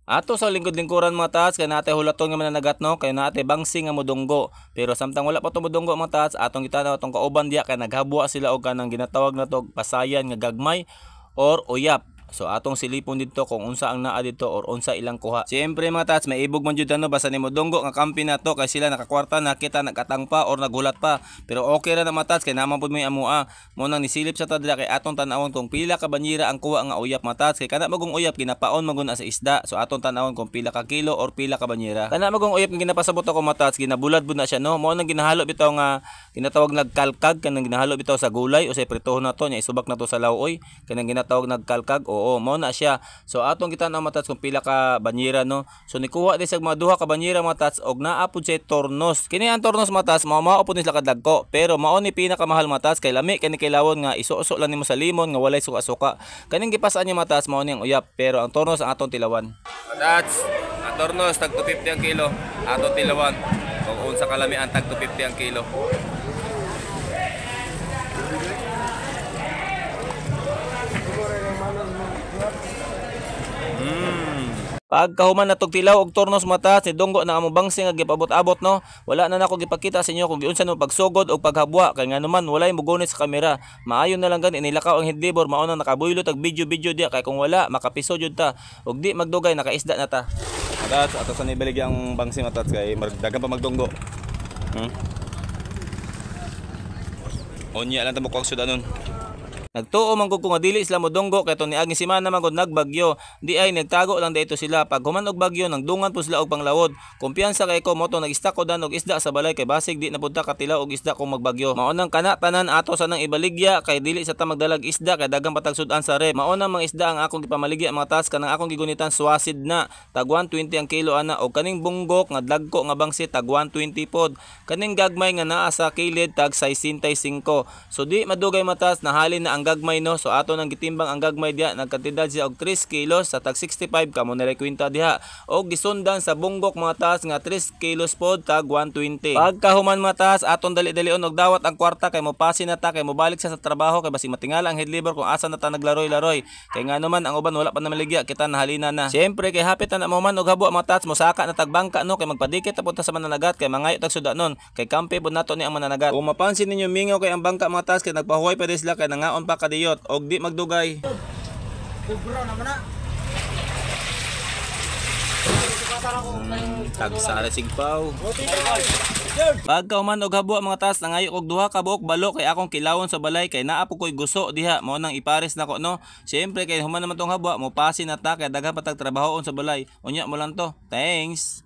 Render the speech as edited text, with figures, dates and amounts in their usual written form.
Ato sa lingkod-lingkuran mga tats kay nate hulaton nga mananagat no kay nate bangsi nga modunggo. Pero samtang wala pa to modunggo mga tats atong gitanaw atong kauban diya kay naghabwa sila og kanang ginatawag na to pasayan nga gagmay or uyap. So atong silipon dito kung unsa ang naa dito or unsa ilang kuha. Siyempre mga tats may ibog man jud no basta ni modunggo nga kampi na to kay sila nakakwarta na kita nagkatangpa or nagulat pa. Pero okay ra na mga tats kay naman pud may amua. Mo nang nisilip sa tadra kay atong tan-awon kung pila ka banyera ang kuha nga uyap mga tats kay kana magong uyap ginapaon magun sa isda. So atong tan-awon kung pila ka kilo or pila ka banyera. Kana magong uyap nga ginapasabot ako mga tats ginabulad bud na siya no. Mo nang ginahalo bitaw nga ginatawag nagkalkag kanang ginahalo bitaw sa gulay o sa pritohon na to nya isubak na to sa lawoy kanang ginatawag nagkalkag. Oo mo na siya. So atong gitanaw mga tats kung pila ka banyera no. So nikuha din sa mga duha ka banyera mga tats og naa pud sa tornos. Kini ang tornos mga tats mao pud ni sila kadagko. Pero mao ni pinakamahal mga tats kay lami kani kailawon nga isuso lang nimo sa limon nga walay suka-suka. Kaning gipasaan niya mga tats mao ni ang uyap pero ang tornos ang atong tilawan. Tats, ang tornos tag 250 ang kilo. Atong tilawan kung unsa kalami ang tag 250 ang kilo. Pagkahuman natog tilaw og tornos mata si dunggo na amo bangsi nga gipabot-abot no. Wala na nako gipakita sa inyo kung giunsa no pagsugod og paghabwa kay nganuman walay mugunit sa kamera. Maayo na lang gani inilakaw ang headlibor mao nang nakabuylo tag video dia kay kung wala makapiso jud ta og di magdugay nakaisda na ta. Adat ato sa nibalig ang bangsi matats kay dagan pa magdunggo. Onya lang ta mo kog sudanon. Nagtuo man gud ko nga dili sila modunggo kay to niaging semana man gud nagbagyo. Di ay nagtago lang dito sila. Pag human og bagyo nang dungan po sila og panglawod. Kumpiyansa kay ko mo to nag-stock ko dan og isda sa balay kay basig di na pud ta katilaw og isda kung magbagyo. Mao nang kana tanan ato sa nang ibaligya kay dili sa ta magdalag isda kay dagang patag sudan sa rep. Mao nang mga isda ang akong gipamaligya mga tas kanang akong gigunitan swasid na tag 120 ang kilo ana og kaning bunggok nga dagko nga bangsi tag 120 pod. Kaning gagmay nga naa sa kilid tag 65. So di madugay matas nahalin na ang gagmay no. So ato nang gitimbang ang gagmay diha nagkantidad siya og 3 kilos sa tag 65 kamo na kwenta diha og gisundan sa bunggok mga taas nga 3 kilos pod tag 120. Pagkahuman mga taas aton dali-dalion og dawat ang kwarta kay mopasin na ta kay mobalik sa trabaho kay basi matingala ang headliver kung asa na ta naglaroy-laroy kay ngano man ang uban wala pa na maligya kita nahalina na. Syempre kay hapit na mo man og habo mga taas mosaka na tag bangka no kay magpadikit ta punta sa mananagat kay mangayo tag sudanon kay kampi pod nato ni ang mananagat. Kung mapansin ninyo mingaw kay ang bangka mga taas kay nagpahuway pa sila kay nangaon pa kadiyot og di magdugay. Tagsara sigpaw. Pagkahuman og habo mga taas nangayo og duha ka buok balo kay akong kilawon sa balay kay naa po koy guso diha mao nang ipares nako no. Syempre kay human naman tong habo mo pasin na ta kay daghan patag trabahon sa balay. Unya mo lang to. Thanks.